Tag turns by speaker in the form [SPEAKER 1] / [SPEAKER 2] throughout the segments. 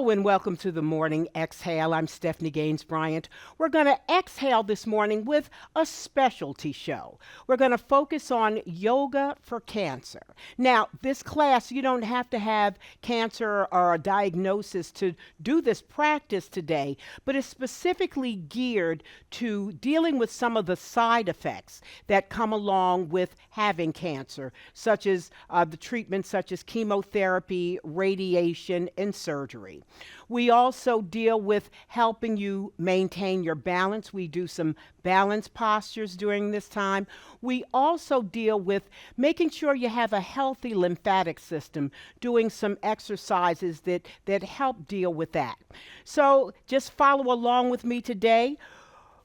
[SPEAKER 1] Hello and welcome to the Morning Exhale. I'm Stephanie Gaines-Bryant. We're going to exhale this morning with a specialty show. We're going to focus on yoga for cancer. Now, this class, you don't have to have cancer or a diagnosis to do this practice today, but it's specifically geared to dealing with some of the side effects that come along with having cancer, such as the treatments such as chemotherapy, radiation, and surgery. We also deal with helping you maintain your balance. We do some balance postures during this time. We also deal with making sure you have a healthy lymphatic system, doing some exercises that help deal with that. So just follow along with me today.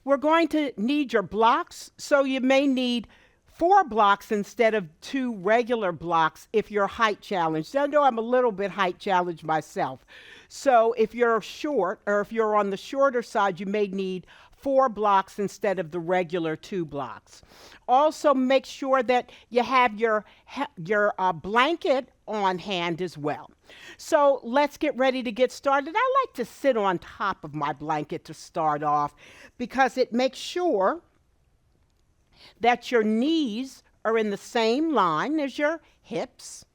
[SPEAKER 1] We're going to need your blocks, so you may need 4 blocks instead of 2 regular blocks if you're height challenged. I know I'm a little bit height challenged myself. So if you're short or if you're on the shorter side, you may need 4 blocks instead of the regular 2 blocks. Also, make sure that you have your blanket on hand as well. So let's get ready to get started. I like to sit on top of my blanket to start off because it makes sure that your knees are in the same line as your hips.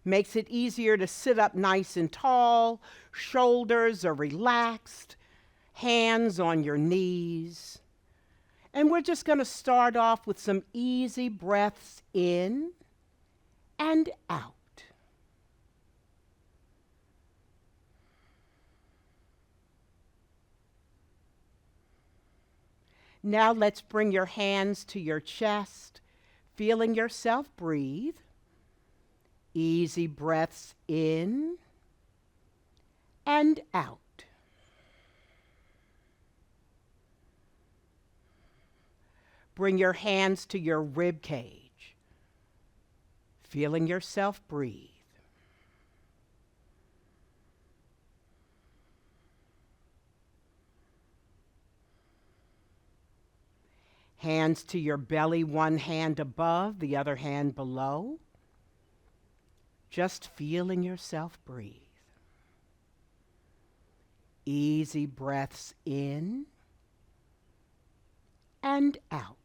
[SPEAKER 1] Makes it easier to sit up nice and tall. Shoulders are relaxed. Hands on your knees. And we're just going to start off with some easy breaths in and out. Now let's bring your hands to your chest, feeling yourself breathe. Easy breaths in and out. Bring your hands to your rib cage, feeling yourself breathe. Hands to your belly, one hand above, the other hand below. Just feeling yourself breathe. Easy breaths in and out.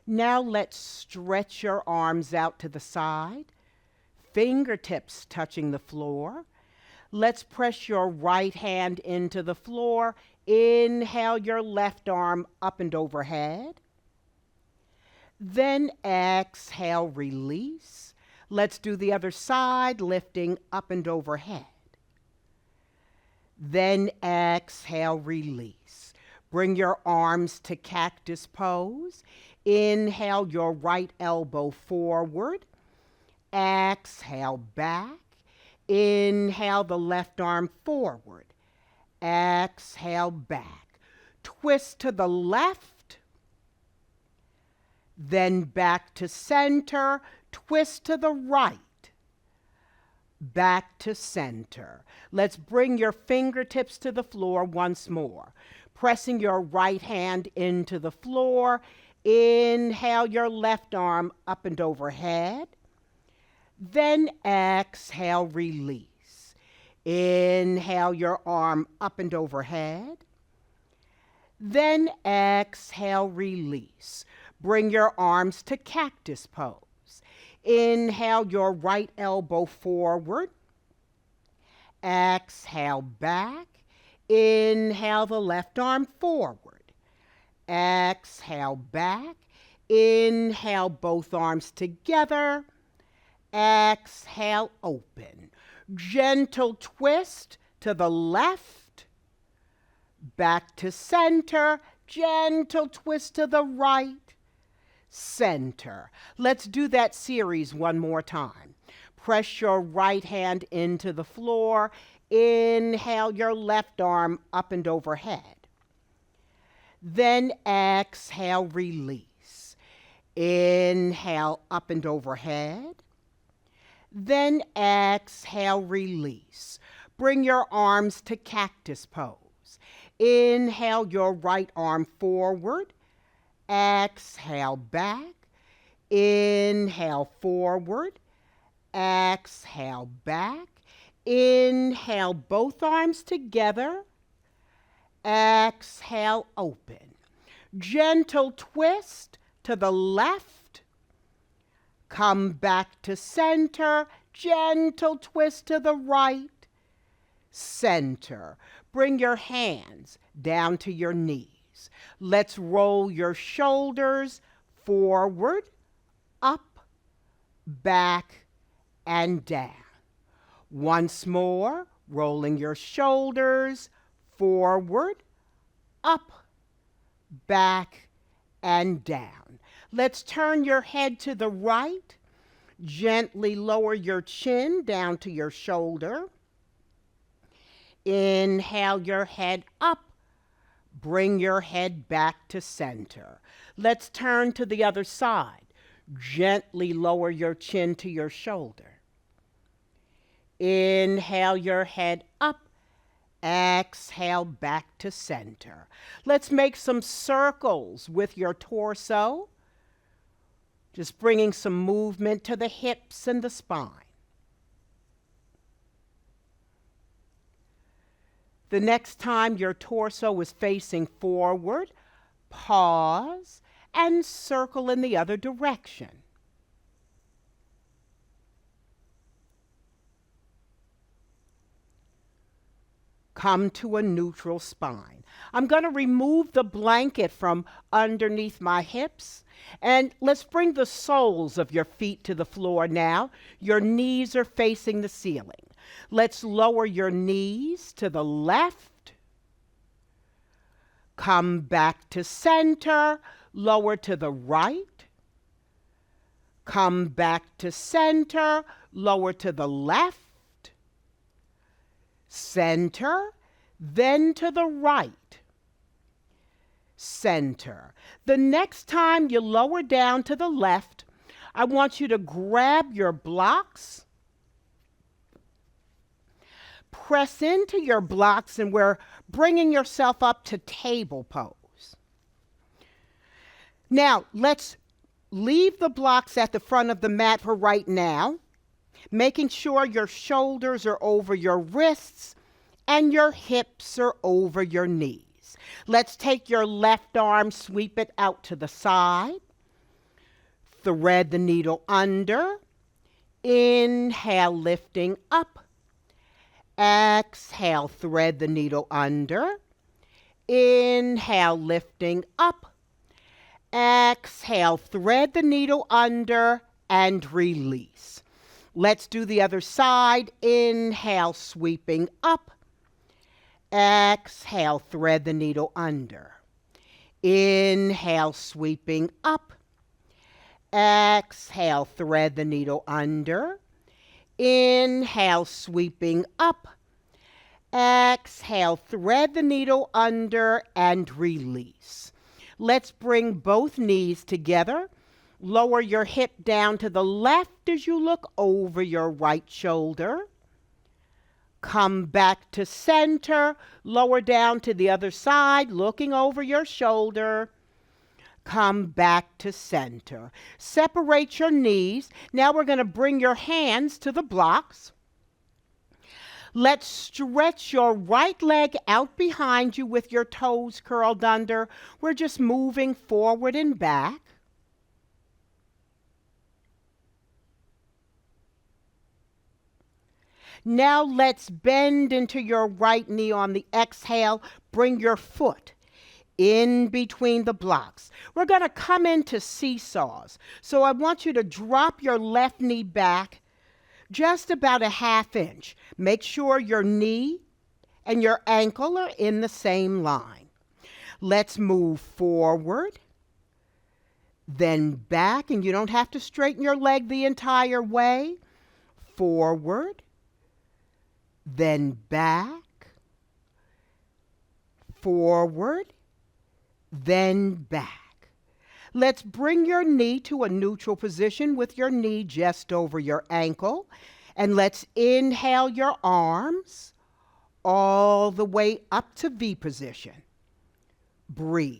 [SPEAKER 1] Now let's stretch your arms out to the side, fingertips touching the floor. Let's press your right hand into the floor. Inhale your left arm up and overhead. Then exhale, release. Let's do the other side, lifting up and overhead. Then exhale, release. Bring your arms to cactus pose. Inhale your right elbow forward. Exhale, back. Inhale the left arm forward. Exhale, back. Twist to the left. Then back to center. Twist to the right. Back to center. Let's bring your fingertips to the floor once more. Pressing your right hand into the floor. Inhale your left arm up and overhead. Then exhale, release. Inhale your arm up and overhead. Then exhale, release. Bring your arms to cactus pose. Inhale your right elbow forward. Exhale back. Inhale the left arm forward. Exhale back. Inhale both arms together. Exhale, open. Gentle twist to the left. Back to center. Gentle twist to the right. Center. Let's do that series one more time. Press your right hand into the floor. Inhale your left arm up and overhead. Then exhale, release. Inhale up and overhead. Then exhale, release. Bring your arms to cactus pose. Inhale your right arm forward. Exhale back. Inhale forward. Exhale back. Inhale, both arms together. Exhale, open. Gentle twist to the left. Come back to center. Gentle twist to the right. Center. Bring your hands down to your knees. Let's roll your shoulders forward, up, back, and down. Once more, rolling your shoulders forward, up, back, and down. Let's turn your head to the right. Gently lower your chin down to your shoulder. Inhale your head up. Bring your head back to center. Let's turn to the other side. Gently lower your chin to your shoulder. Inhale your head up. Exhale back to center. Let's make some circles with your torso. Just bringing some movement to the hips and the spine. The next time your torso is facing forward, pause and circle in the other direction. Come to a neutral spine. I'm going to remove the blanket from underneath my hips, and let's bring the soles of your feet to the floor now. Your knees are facing the ceiling. Let's lower your knees to the left. Come back to center. Lower to the right. Come back to center. Lower to the left. Center, then to the right. Center. The next time you lower down to the left, I want you to grab your blocks. Press into your blocks, and we're bringing yourself up to table pose. Now, let's leave the blocks at the front of the mat for right now, making sure your shoulders are over your wrists and your hips are over your knees. Let's take your left arm, sweep it out to the side. Thread the needle under. Inhale, lifting up. Exhale, thread the needle under. Inhale, lifting up. Exhale, thread the needle under and release. Let's do the other side. Inhale, sweeping up. Exhale, thread the needle under. Inhale, sweeping up. Exhale, thread the needle under. Inhale, sweeping up. Exhale, thread the needle under and release. Let's bring both knees together. Lower your hip down to the left as you look over your right shoulder. Come back to center. Lower down to the other side, looking over your shoulder. Come back to center. Separate your knees. Now we're going to bring your hands to the blocks. Let's stretch your right leg out behind you with your toes curled under. We're just moving forward and back. Now let's bend into your right knee on the exhale. Bring your foot in between the blocks. We're going to come into seesaws. So I want you to drop your left knee back just about a ½ inch. Make sure your knee and your ankle are in the same line. Let's move forward, then back, and you don't have to straighten your leg the entire way. Forward, then back, forward, then back. Let's bring your knee to a neutral position with your knee just over your ankle. And let's inhale your arms all the way up to V position. Breathe.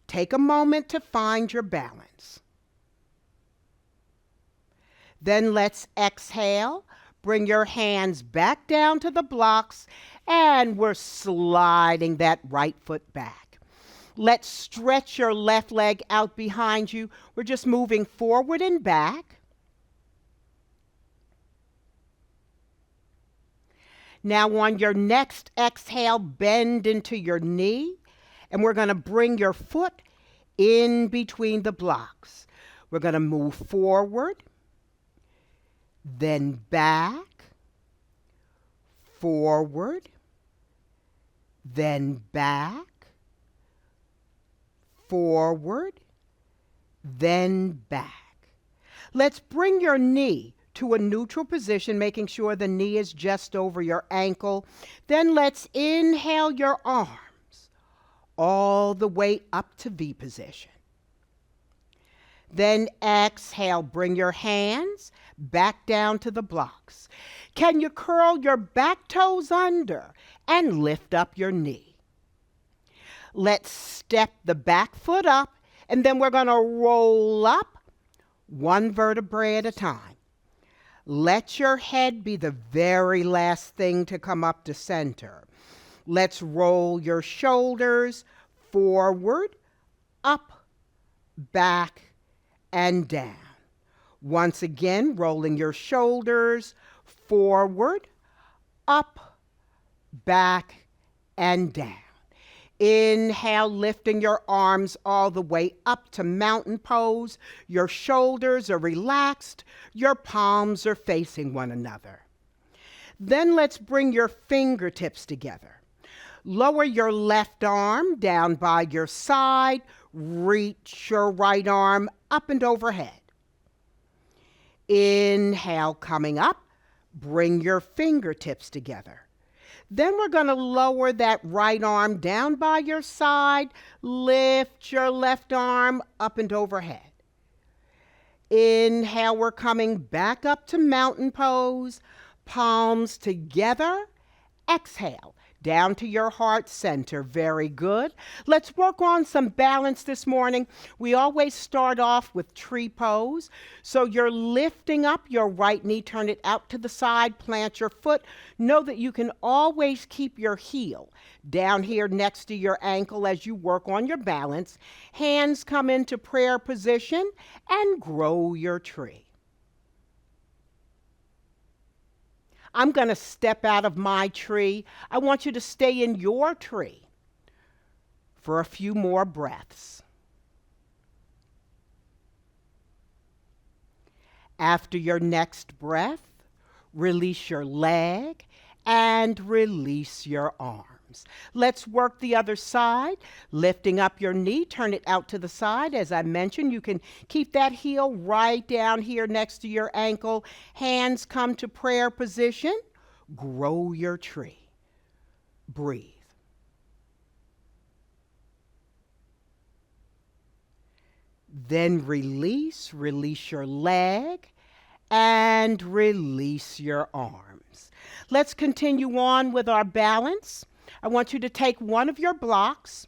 [SPEAKER 1] Take a moment to find your balance. Then let's exhale. Bring your hands back down to the blocks, and we're sliding that right foot back. Let's stretch your left leg out behind you. We're just moving forward and back. Now on your next exhale, bend into your knee, and we're going to bring your foot in between the blocks. We're going to move forward, then back, forward, then back, forward, then back. Let's bring your knee to a neutral position, making sure the knee is just over your ankle. Then let's inhale your arms all the way up to V position. Then exhale, bring your hands back down to the blocks. Can you curl your back toes under and lift up your knee? Let's step the back foot up, and then we're going to roll up one vertebrae at a time. Let your head be the very last thing to come up to center. Let's roll your shoulders forward, up, back, and down. Once again, rolling your shoulders forward, up, back, and down. Inhale, lifting your arms all the way up to mountain pose. Your shoulders are relaxed. Your palms are facing one another. Then let's bring your fingertips together. Lower your left arm down by your side. Reach your right arm up and overhead. Inhale, coming up. Bring your fingertips together. Then we're going to lower that right arm down by your side. Lift your left arm up and overhead. Inhale, we're coming back up to mountain pose. Palms together. Exhale, down to your heart center. Very good. Let's work on some balance this morning. We always start off with tree pose. So you're lifting up your right knee, turn it out to the side, plant your foot. Know that you can always keep your heel down here next to your ankle as you work on your balance. Hands come into prayer position and grow your tree. I'm going to step out of my tree. I want you to stay in your tree for a few more breaths. After your next breath, release your leg and release your arms. Let's work the other side. Lifting up your knee, turn it out to the side. As I mentioned, you can keep that heel right down here next to your ankle. Hands come to prayer position. Grow your tree. Breathe. Then release your leg and release your arms. Let's continue on with our balance. I want you to take one of your blocks,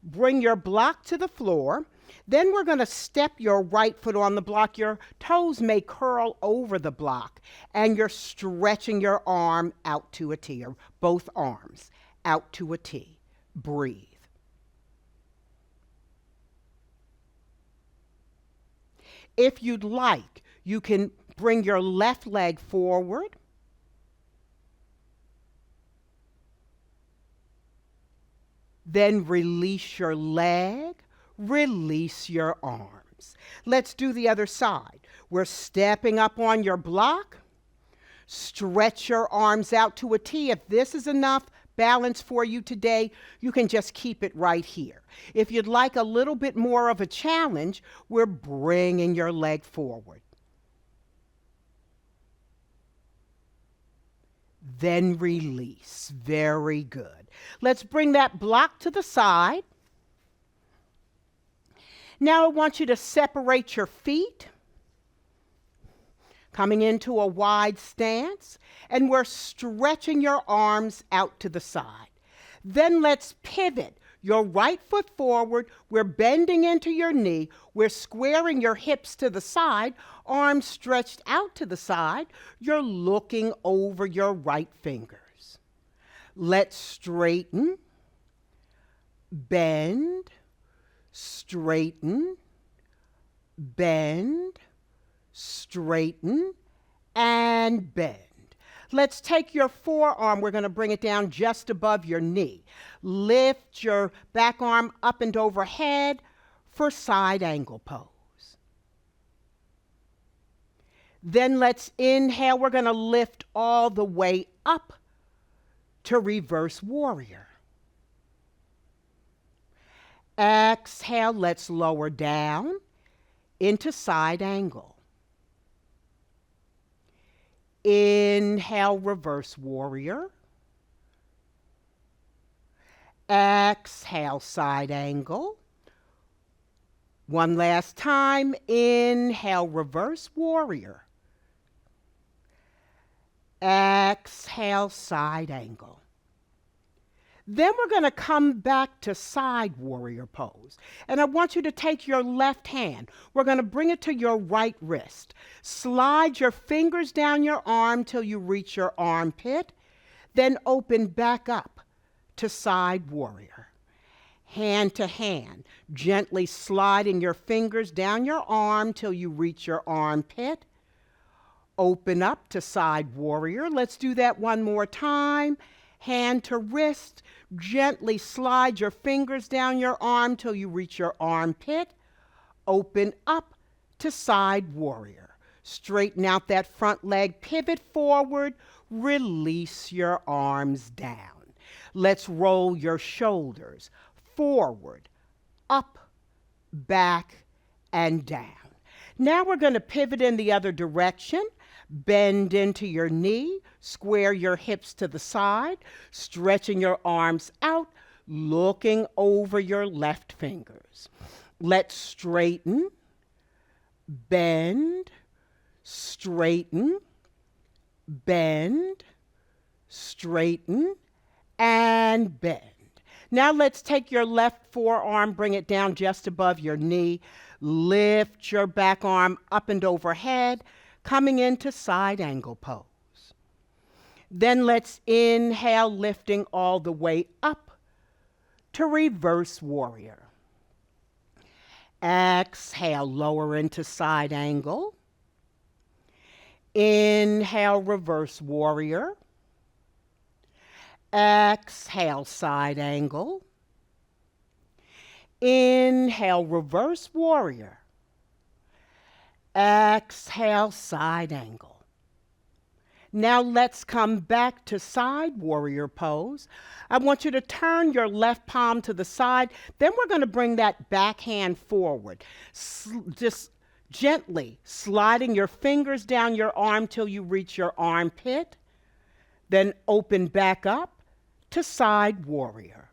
[SPEAKER 1] bring your block to the floor. Then we're going to step your right foot on the block. Your toes may curl over the block, and you're stretching your arm out to a T, or both arms out to a T. Breathe. If you'd like, you can bring your left leg forward. Then release your leg, release your arms. Let's do the other side. We're stepping up on your block. Stretch your arms out to a T. If this is enough balance for you today, you can just keep it right here. If you'd like a little bit more of a challenge, we're bringing your leg forward. Then release. Very good. Let's bring that block to the side. Now I want you to separate your feet, coming into a wide stance, and we're stretching your arms out to the side. Then let's pivot your right foot forward. We're bending into your knee. We're squaring your hips to the side, arms stretched out to the side. You're looking over your right fingers. Let's straighten, bend, straighten, bend, straighten, and bend. Let's take your forearm. We're going to bring it down just above your knee. Lift your back arm up and overhead for side angle pose. Then let's inhale. We're going to lift all the way up to reverse warrior. Exhale. Let's lower down into side angle. Inhale, reverse warrior. Exhale, side angle. One last time. Inhale, reverse warrior. Exhale, side angle. Then we're going to come back to side warrior pose. And I want you to take your left hand. We're going to bring it to your right wrist. Slide your fingers down your arm till you reach your armpit. Then open back up to side warrior. Hand to hand, gently sliding your fingers down your arm till you reach your armpit. Open up to side warrior. Let's do that one more time. Hand to wrist, gently slide your fingers down your arm till you reach your armpit. Open up to side warrior. Straighten out that front leg, pivot forward, release your arms down. Let's roll your shoulders forward, up, back, and down. Now we're going to pivot in the other direction. Bend into your knee, square your hips to the side, stretching your arms out, looking over your left fingers. Let's straighten, bend, straighten, bend, straighten, and bend. Now let's take your left forearm, bring it down just above your knee, lift your back arm up and overhead, coming into side angle pose. Then let's inhale, lifting all the way up to reverse warrior. Exhale, lower into side angle. Inhale, reverse warrior. Exhale, side angle. Inhale, reverse warrior. Exhale, side angle. Now let's come back to side warrior pose. I want you to turn your left palm to the side. Then we're going to bring that back hand forward. Just gently sliding your fingers down your arm till you reach your armpit. Then open back up to side warrior.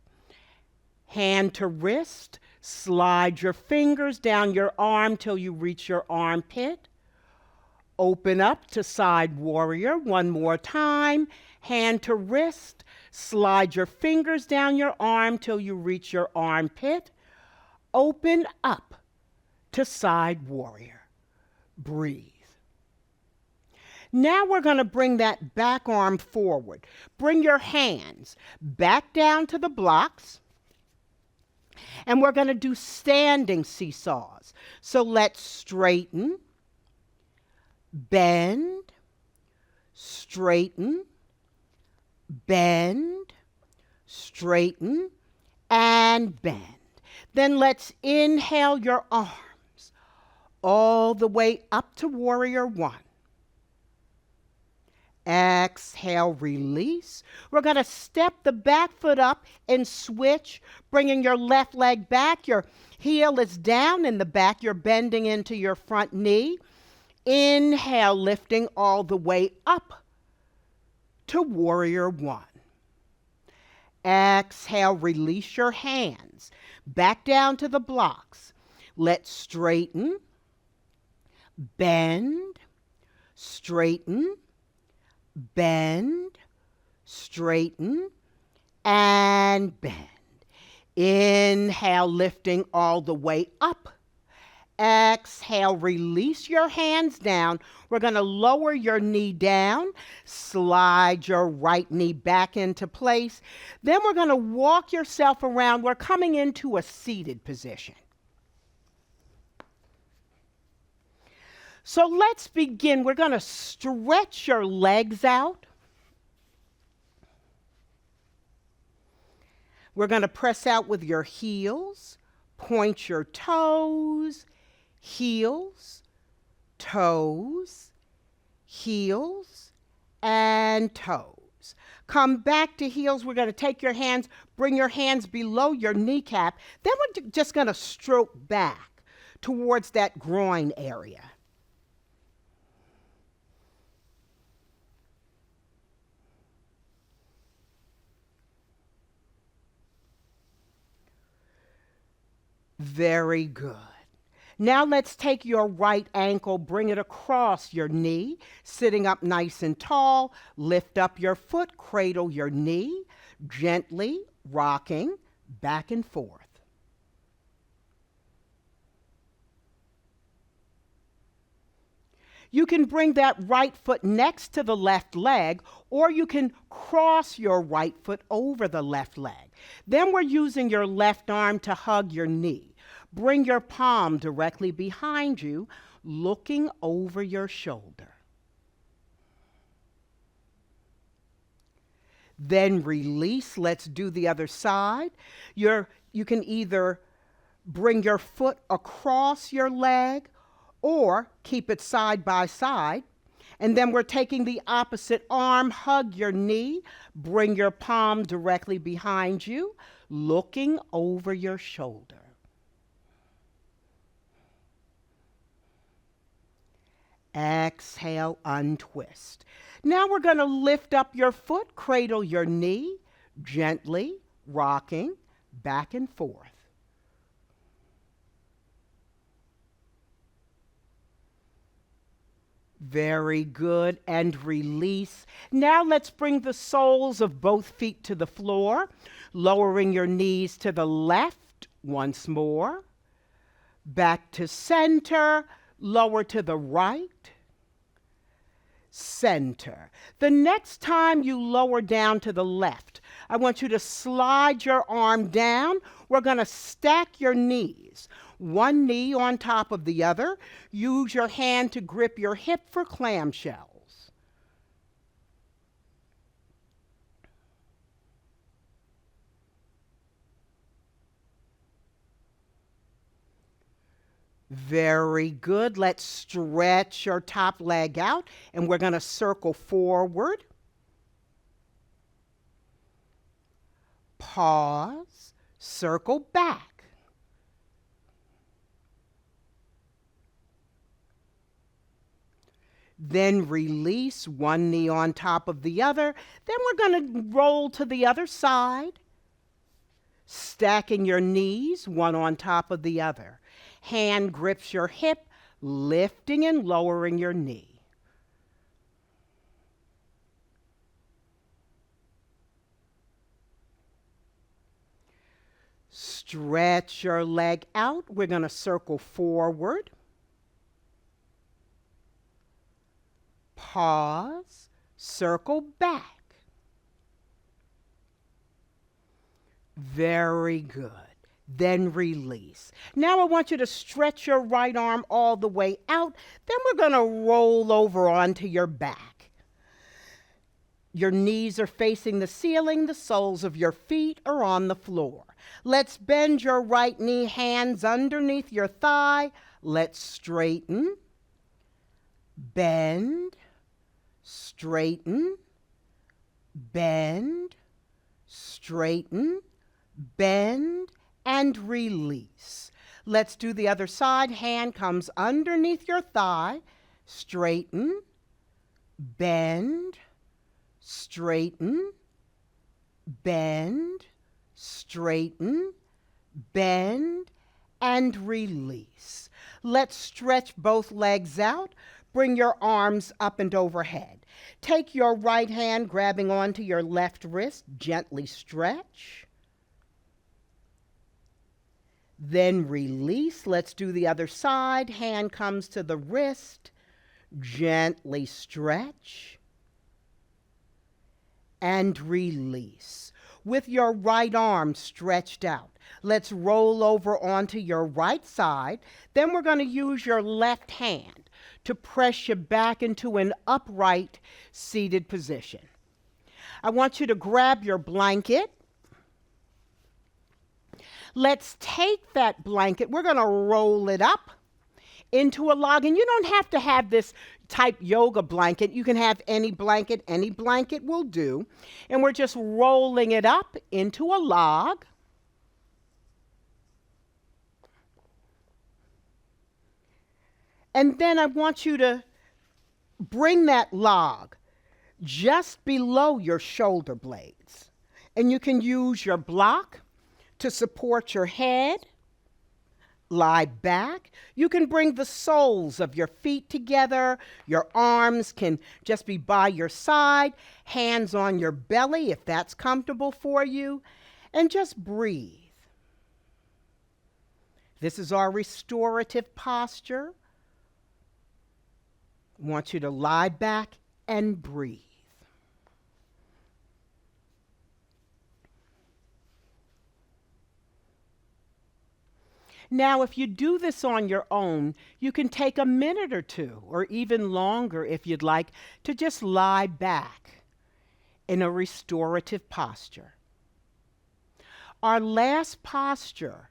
[SPEAKER 1] Hand to wrist. Slide your fingers down your arm till you reach your armpit. Open up to side warrior one more time. Hand to wrist. Slide your fingers down your arm till you reach your armpit. Open up to side warrior. Breathe. Now we're going to bring that back arm forward. Bring your hands back down to the blocks. And we're going to do standing seesaws. So let's straighten, bend, straighten, bend, straighten, and bend. Then let's inhale your arms all the way up to warrior one. Exhale, release. We're going to step the back foot up and switch, bringing your left leg back. Your heel is down in the back. You're bending into your front knee. Inhale, lifting all the way up to warrior one. Exhale, release your hands back down to the blocks. Let's straighten, bend, straighten, bend, straighten, and bend. Inhale, lifting all the way up. Exhale, release your hands down. We're going to lower your knee down, slide your right knee back into place. Then we're going to walk yourself around. We're coming into a seated position. So let's begin. We're going to stretch your legs out. We're going to press out with your heels, point your toes, heels, toes, heels, and toes. Come back to heels. We're going to take your hands, bring your hands below your kneecap. Then we're just going to stroke back towards that groin area. Very good. Now let's take your right ankle, bring it across your knee, sitting up nice and tall. Lift up your foot, cradle your knee, gently rocking back and forth. You can bring that right foot next to the left leg, or you can cross your right foot over the left leg. Then we're using your left arm to hug your knee. Bring your palm directly behind you, looking over your shoulder. Then release. Let's do the other side. You can either bring your foot across your leg or keep it side by side. And then we're taking the opposite arm, hug your knee, bring your palm directly behind you, looking over your shoulder. Exhale, untwist. Now we're going to lift up your foot, cradle your knee, gently rocking back and forth. Very good, and release. Now let's bring the soles of both feet to the floor, lowering your knees to the left once more. Back to center, lower to the right. Center. The next time you lower down to the left, I want you to slide your arm down. We're going to stack your knees, one knee on top of the other. Use your hand to grip your hip for clamshells. Very good. Let's stretch your top leg out, and we're going to circle forward. Pause, circle back. Then release, one knee on top of the other. Then we're going to roll to the other side, stacking your knees, one on top of the other. Hand grips your hip, lifting and lowering your knee. Stretch your leg out. We're going to circle forward. Pause, circle back. Very good. Then release. Now I want you to stretch your right arm all the way out. Then we're going to roll over onto your back. Your knees are facing the ceiling. The soles of your feet are on the floor. Let's bend your right knee, hands underneath your thigh. Let's straighten, bend, straighten, bend, straighten, bend, and release. Let's do the other side. Hand comes underneath your thigh. Straighten, bend, straighten, bend, straighten, bend, and release. Let's stretch both legs out. Bring your arms up and overhead. Take your right hand, grabbing onto your left wrist. Gently stretch. Then release. Let's do the other side. Hand comes to the wrist. Gently stretch and release. With your right arm stretched out, let's roll over onto your right side. Then we're going to use your left hand to press you back into an upright seated position. I want you to grab your blanket. Let's take that blanket. We're going to roll it up into a log. And you don't have to have this type yoga blanket. You can have any blanket. Any blanket will do. And we're just rolling it up into a log. And then I want you to bring that log just below your shoulder blades. And you can use your block to support your head. Lie back. You can bring the soles of your feet together. Your arms can just be by your side. Hands on your belly if that's comfortable for you. And just breathe. This is our restorative posture. I want you to lie back and breathe. Now, if you do this on your own, you can take a minute or two, or even longer if you'd like, to just lie back in a restorative posture. Our last posture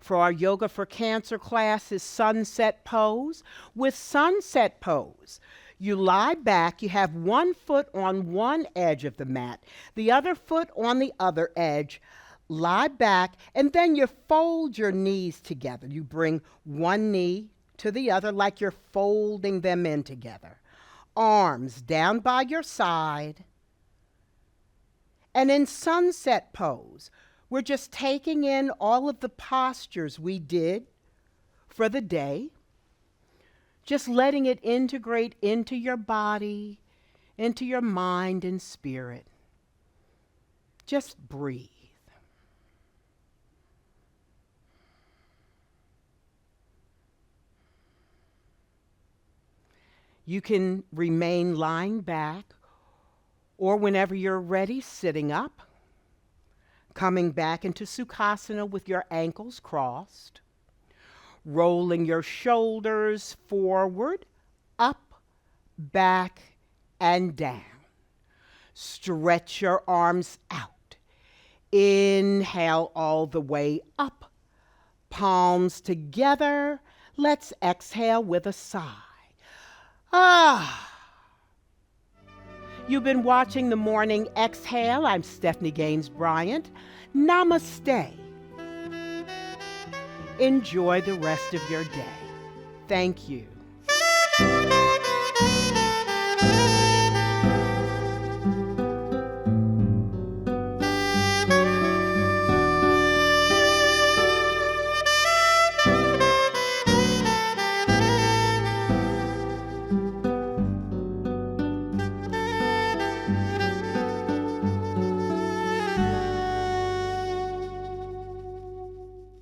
[SPEAKER 1] for our Yoga for Cancer class is sunset pose. With sunset pose, you lie back, you have one foot on one edge of the mat, the other foot on the other edge. Lie back, and then you fold your knees together. You bring one knee to the other like you're folding them in together. Arms down by your side. And in sunset pose, we're just taking in all of the postures we did for the day, just letting it integrate into your body, into your mind and spirit. Just breathe. You can remain lying back, or whenever you're ready, sitting up, coming back into Sukhasana with your ankles crossed, rolling your shoulders forward, up, back, and down. Stretch your arms out. Inhale all the way up, palms together. Let's exhale with a sigh. You've been watching the Morning Exhale. I'm Stephanie Gaines-Bryant. Namaste. Enjoy the rest of your day. Thank you.